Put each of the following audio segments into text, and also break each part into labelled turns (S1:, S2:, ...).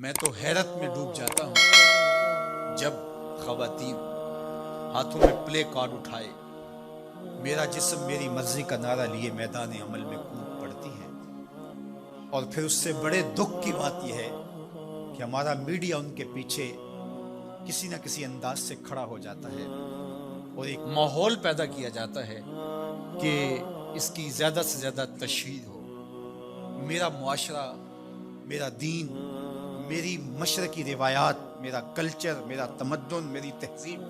S1: میں تو حیرت میں ڈوب جاتا ہوں جب خواتین ہاتھوں میں پلے کارڈ اٹھائے میرا جسم میری مرضی کا نعرہ لیے میدان عمل میں کود پڑتی ہیں، اور پھر اس سے بڑے دکھ کی بات یہ ہے کہ ہمارا میڈیا ان کے پیچھے کسی نہ کسی انداز سے کھڑا ہو جاتا ہے اور ایک ماحول پیدا کیا جاتا ہے کہ اس کی زیادہ سے زیادہ تشہیر ہو۔ میرا معاشرہ، میرا دین، میری مشرقی روایات، میرا کلچر، میرا تمدن، میری تہذیب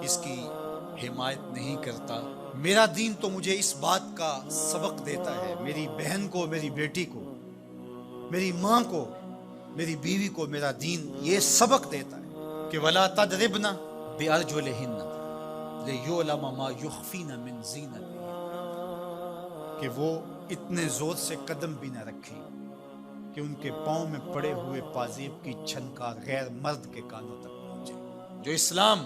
S1: اس کی حمایت نہیں کرتا۔ میرا دین تو مجھے اس بات کا سبق دیتا ہے، میری بہن کو، میری بیٹی کو، میری ماں کو، میری بیوی کو میرا دین یہ سبق دیتا ہے کہ وَلَا تَضْرِبْنَ بِأَرْجُلِهِنَّ لِيُعْلَمَ مَا يُخْفِينَ مِنْ زِينَتِهِنَّ، کہ وہ اتنے زور سے قدم بھی نہ رکھیں کہ ان کے پاؤں میں پڑے ہوئے پازیب کی چھنکار غیر مرد کے کانوں تک پہنچے۔ جو اسلام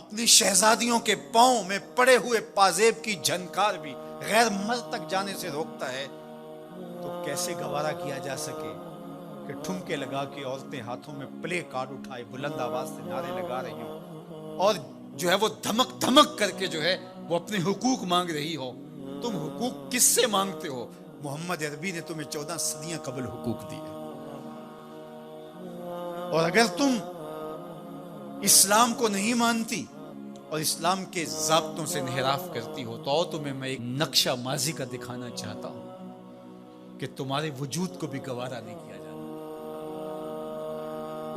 S1: اپنی شہزادیوں کے پاؤں میں پڑے ہوئے پازیب کی جھنکار بھی غیر مرد تک جانے سے روکتا ہے، تو کیسے گوارا کیا جا سکے کہ ٹھمکے لگا کے عورتیں ہاتھوں میں پلے کارڈ اٹھائے بلند آواز سے نعرے لگا رہی ہوں اور جو ہے وہ دھمک دھمک کر کے جو ہے وہ اپنے حقوق مانگ رہی ہو۔ تم حقوق کس سے مانگتے ہو؟ محمد عربی نے تمہیں 14 صدیاں قبل حقوق دیے، اور اگر تم اسلام کو نہیں مانتی اور اسلام کے ضابطوں سے انحراف کرتی ہو تو تمہیں میں ایک نقشہ ماضی کا دکھانا چاہتا ہوں کہ تمہارے وجود کو بھی گوارا نہیں کیا جاتا۔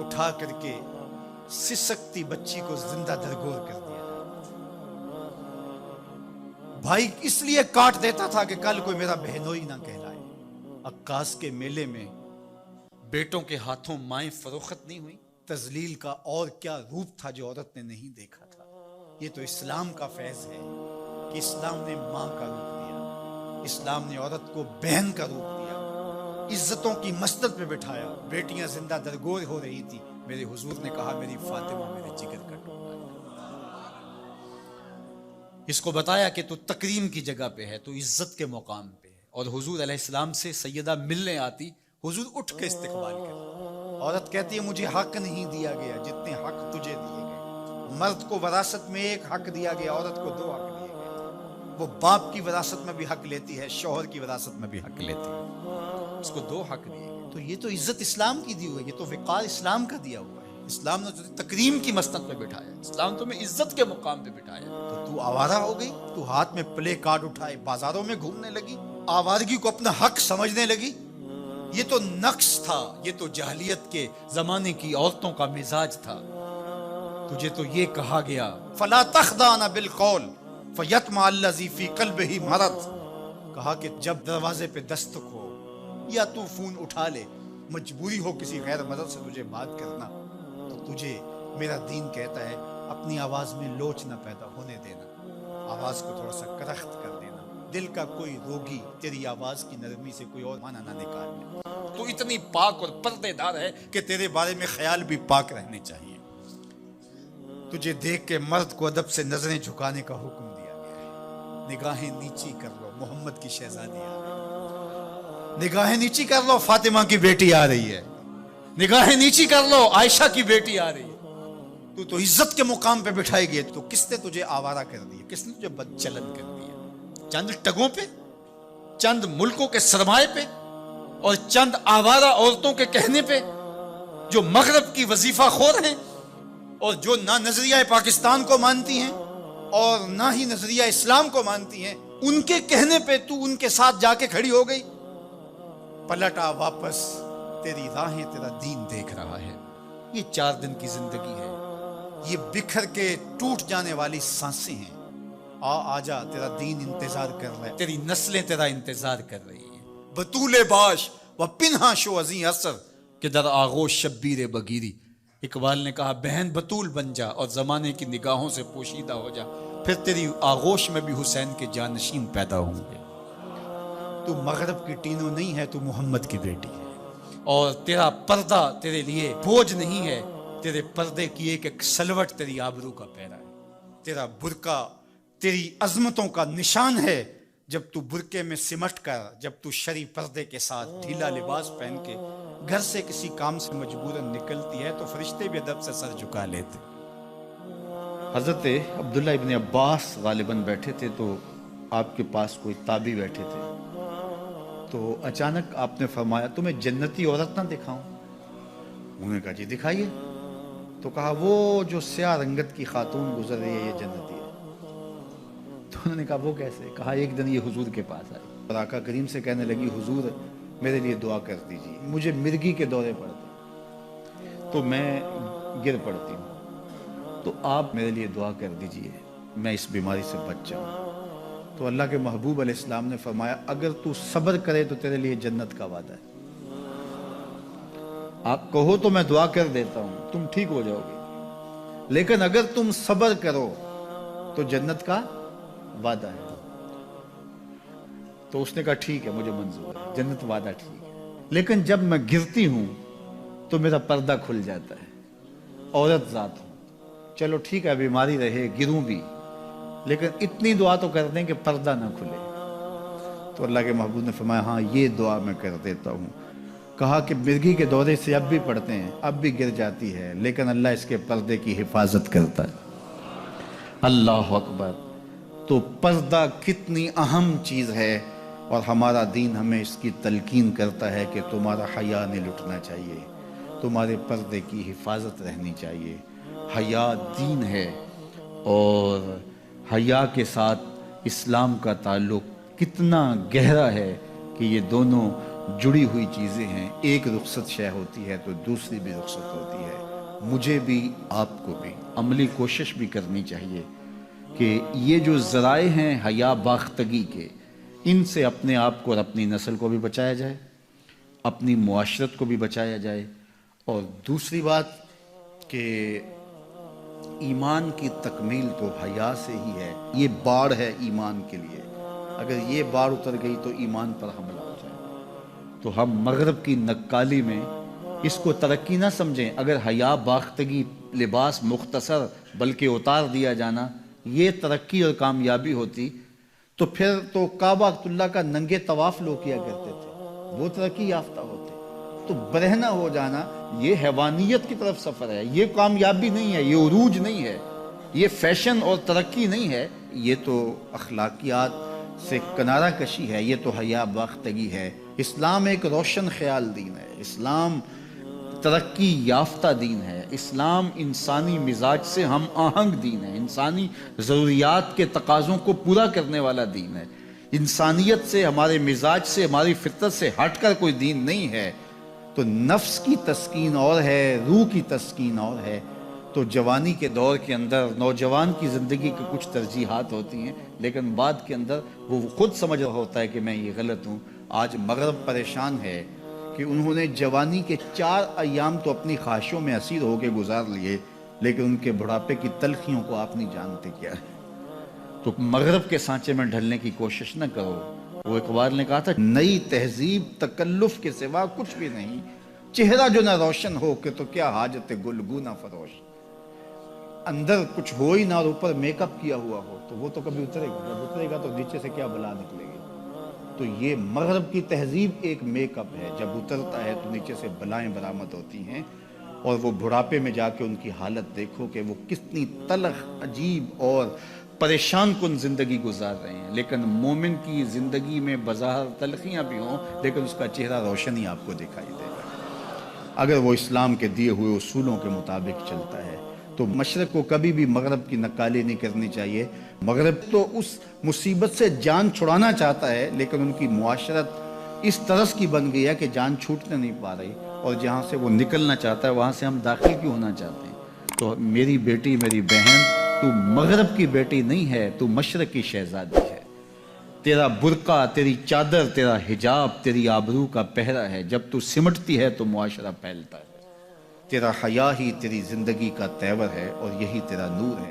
S1: اٹھا کر کے سسکتی بچی کو زندہ درگور کر دیا جاتا۔ بھائی اس لیے کاٹ دیتا تھا کہ کل کوئی میرا بہنوئی نہ کہلائے۔ عکاس کے میلے میں بیٹوں کے ہاتھوں مائیں فروخت نہیں ہوئی؟ تذلیل کا اور کیا روپ تھا جو عورت نے نہیں دیکھا تھا؟ یہ تو اسلام کا فیض ہے کہ اسلام نے ماں کا روپ دیا، اسلام نے عورت کو بہن کا روپ دیا، عزتوں کی مسند پہ بٹھایا۔ بیٹیاں زندہ درگور ہو رہی تھی، میرے حضور نے کہا میری فاطمہ میرے جگر کا ٹکڑا ہے۔ اس کو بتایا کہ تو تکریم کی جگہ پہ ہے، تو عزت کے مقام پہ ہے، اور حضور علیہ السلام سے سیدہ ملنے آتی، حضور اٹھ کے استقبال کرتے۔ عورت کہتی ہے مجھے حق نہیں دیا گیا جتنے حق تجھے دیے گئے۔ مرد کو وراثت میں ایک حق دیا گیا، عورت کو 2 حق دیے گئے۔ وہ باپ کی وراثت میں بھی حق لیتی ہے، شوہر کی وراثت میں بھی حق لیتی ہے، اس کو 2 حق دیے گئے۔ تو یہ تو عزت اسلام کی دی ہوئی ہے، یہ تو وقار اسلام کا دیا ہوا ہے۔ اسلام نے تجھے تکریم کی مسند پہ بٹھایا، اسلام تمہیں عزت کے مقام پہ بٹھایا، تو آوارہ ہو گئی؟ تو ہاتھ میں پلے کارڈ اٹھائے بازاروں میں گھومنے لگی، آوارگی کو اپنا حق سمجھنے لگی؟ یہ تو نقص تھا، یہ تو جاہلیت کے زمانے کی عورتوں کا مزاج تھا۔ تجھے تو یہ کہا گیا فَلَا تَخْضَعْنَ بِالْقَوْلِ فَيَطْمَعَ الَّذِي فِي قَلْبِهِ مَرَضٌ، کہا کہ جب دروازے پہ دستک ہو یا تو فون اٹھا لے، مجبوری ہو کسی غیر مرد سے تجھے بات کرنا، تو تجھے میرا دین کہتا ہے اپنی آواز میں لوچ نہ پیدا ہونے دینا، آواز کو تھوڑا سا کرخت کر دینا، دل کا کوئی روگی تیری آواز کی نرمی سے کوئی اور معنی نہ نکال لے۔ تو اتنی پاک اور پردے دار ہے کہ تیرے بارے میں خیال بھی پاک رہنے چاہیے۔ تجھے دیکھ کے مرد کو ادب سے نظریں جھکانے کا حکم دیا گیا ہے۔ نگاہیں نیچی کر لو، محمد کی شہزادی آ رہی ہے۔ نگاہیں نیچی کر لو، فاطمہ کی بیٹی آ رہی ہے۔ نگاہیں نیچی کر لو، عائشہ کی بیٹی آ رہی ہے۔ تو عزت کے مقام پہ بٹھائی گئی، تو کس نے تجھے آوارہ کر دیا؟ کس نے تجھے بدچلن کر دیا؟ چند ٹگوں پہ، چند ملکوں کے سرمائے پہ، اور چند آوارہ عورتوں کے کہنے پہ جو مغرب کی وظیفہ خور ہیں اور جو نہ نظریہ پاکستان کو مانتی ہیں اور نہ ہی نظریہ اسلام کو مانتی ہیں، ان کے کہنے پہ تو ان کے ساتھ جا کے کھڑی ہو گئی؟ پلٹا واپس، تیری راہیں تیرا دین دیکھ رہا ہے۔ یہ 4 دن کی زندگی ہے، یہ بکھر کے ٹوٹ جانے والی سانسیں ہیں۔ آجا، تیرا دین انتظار کر رہا ہے، تیری نسلیں تیرا انتظار کر رہی ہیں۔ بطول باش و پنہا شو ازیں اثر کہ در آغوش شبیر بگیری۔ اقبال نے کہا بہن بطول بن جا اور زمانے کی نگاہوں سے پوشیدہ ہو جا، پھر تیری آغوش میں بھی حسین کے جانشین پیدا ہوں گے۔ تو مغرب کی ٹینو نہیں ہے، تو محمد کی بیٹی ہے، اور تیرا پردہ تیرے لیے بوجھ نہیں ہے، تیرے پردے کی ایک سلوٹ تیری آبرو کا پیرا ہے۔ تیرا برقع تیری عظمتوں کا نشان ہے۔ جب تو برقعے میں سمٹ کر، جب تو شرعی پردے کے ساتھ ڈھیلا لباس پہن کے گھر سے کسی کام سے مجبوراً نکلتی ہے تو فرشتے بھی ادب سے سر جھکا لیتے۔ حضرت عبداللہ ابن عباس غالباً بیٹھے تھے تو آپ کے پاس کوئی تابعی بیٹھے تھے، تو اچانک آپ نے فرمایا تمہیں جنتی عورت نہ دکھاؤں؟ انہوں نے کہا جی دکھائیے۔ تو کہا وہ جو سیاہ رنگت کی خاتون گزر رہی ہے یہ جنتی ہے۔ تو انہوں نے کہا وہ کیسے؟ کہا ایک دن یہ حضور کے پاس آئی اور آقا کریم سے کہنے لگی حضور میرے لیے دعا کر دیجیے، مجھے مرگی کے دورے پڑتے تو میں گر پڑتی ہوں، تو آپ میرے لیے دعا کر دیجیے میں اس بیماری سے بچ جاؤں۔ تو اللہ کے محبوب علیہ السلام نے فرمایا اگر تو صبر کرے تو تیرے لیے جنت کا وعدہ ہے، آپ کہو تو میں دعا کر دیتا ہوں تم ٹھیک ہو جاؤ گے، لیکن اگر تم صبر کرو تو جنت کا وعدہ ہے۔ تو اس نے کہا ٹھیک ہے مجھے منظور ہے، جنت وعدہ ٹھیک ہے، لیکن جب میں گرتی ہوں تو میرا پردہ کھل جاتا ہے، عورت ذات ہوں، چلو ٹھیک ہے بیماری رہے گروں بھی لیکن اتنی دعا تو کر دیں کہ پردہ نہ کھلے۔ تو اللہ کے محبوب نے فرمایا ہاں یہ دعا میں کر دیتا ہوں۔ کہا کہ مرگی کے دورے سے اب بھی پڑھتے ہیں، اب بھی گر جاتی ہے، لیکن اللہ اس کے پردے کی حفاظت کرتا ہے۔ اللہ اکبر! تو پردہ کتنی اہم چیز ہے، اور ہمارا دین ہمیں اس کی تلقین کرتا ہے کہ تمہارا حیا نہیں لٹنا چاہیے، تمہارے پردے کی حفاظت رہنی چاہیے۔ حیا دین ہے، اور حیا کے ساتھ اسلام کا تعلق کتنا گہرا ہے کہ یہ دونوں جڑی ہوئی چیزیں ہیں، ایک رخصت شے ہوتی ہے تو دوسری بھی رخصت ہوتی ہے۔ مجھے بھی آپ کو بھی عملی کوشش بھی کرنی چاہیے کہ یہ جو ذرائع ہیں حیا باختگی کے، ان سے اپنے آپ کو اور اپنی نسل کو بھی بچایا جائے، اپنی معاشرت کو بھی بچایا جائے۔ اور دوسری بات کہ ایمان کی تکمیل تو حیا سے ہی ہے، یہ باڑ ہے ایمان کے لیے، اگر یہ باڑ اتر گئی تو ایمان پر حملہ ہو جائے۔ تو ہم مغرب کی نکالی میں اس کو ترقی نہ سمجھیں، اگر حیا باختگی لباس مختصر بلکہ اتار دیا جانا یہ ترقی اور کامیابی ہوتی تو پھر تو کعبہ اللہ کا ننگے طواف لوگ کیا کرتے تھے، وہ ترقی یافتہ ہوتے۔ تو برہنہ ہو جانا یہ حیوانیت کی طرف سفر ہے، یہ کامیابی نہیں ہے، یہ عروج نہیں ہے، یہ فیشن اور ترقی نہیں ہے، یہ تو اخلاقیات سے کنارہ کشی ہے، یہ تو حیا باختگی ہے۔ اسلام ایک روشن خیال دین ہے، اسلام ترقی یافتہ دین ہے، اسلام انسانی مزاج سے ہم آہنگ دین ہے، انسانی ضروریات کے تقاضوں کو پورا کرنے والا دین ہے۔ انسانیت سے، ہمارے مزاج سے، ہماری فطرت سے ہٹ کر کوئی دین نہیں ہے۔ تو نفس کی تسکین اور ہے، روح کی تسکین اور ہے۔ تو جوانی کے دور کے اندر نوجوان کی زندگی کی کچھ ترجیحات ہوتی ہیں، لیکن بعد کے اندر وہ خود سمجھ رہا ہوتا ہے کہ میں یہ غلط ہوں۔ آج مغرب پریشان ہے کہ انہوں نے جوانی کے 4 ایام تو اپنی خواہشوں میں اسیر ہو کے گزار لیے، لیکن ان کے بڑھاپے کی تلخیوں کو آپ نہیں جانتے کیا ہے۔ تو مغرب کے سانچے میں ڈھلنے کی کوشش نہ کرو۔ وہ اقبال نے کہا تھا نئی تہذیب تکلف کے سوا کچھ بھی نہیں، چہرہ جو نہ روشن ہو کہ تو کیا حاجت گلگوں نہ فروش۔ اندر کچھ ہو ہی نہ اور اوپر میک اپ کیا ہوا ہو تو وہ تو کبھی اترے گا، جب اترے گا تو نیچے سے کیا بلا نکلے گی۔ تو یہ مغرب کی تہذیب ایک میک اپ ہے، جب اترتا ہے تو نیچے سے بلائیں برآمد ہوتی ہیں، اور وہ بڑھاپے میں جا کے ان کی حالت دیکھو کہ وہ کتنی تلخ، عجیب اور پریشان کن زندگی گزار رہے ہیں۔ لیکن مومن کی زندگی میں بظاہر تلخیاں بھی ہوں لیکن اس کا چہرہ روشن ہی آپ کو دکھائی دے گا، اگر وہ اسلام کے دیے ہوئے اصولوں کے مطابق چلتا ہے۔ تو مشرق کو کبھی بھی مغرب کی نکالی نہیں کرنی چاہیے۔ مغرب تو اس مصیبت سے جان چھڑانا چاہتا ہے، لیکن ان کی معاشرت اس طرز کی بن گئی ہے کہ جان چھوٹنے نہیں پا رہی، اور جہاں سے وہ نکلنا چاہتا ہے وہاں سے ہم داخل کیوں ہونا چاہتے ہیں۔ تو میری بیٹی، میری بہن، تو مغرب کی بیٹی نہیں ہے، تو مشرق کی شہزادی ہے۔ تیرا برقع، تیری چادر، تیرا حجاب تیری آبرو کا پہرا ہے، جب تو سمٹتی ہے تو معاشرہ پھیلتا ہے۔ تیرا حیا ہی تیری زندگی کا تیور ہے، اور یہی تیرا نور ہے۔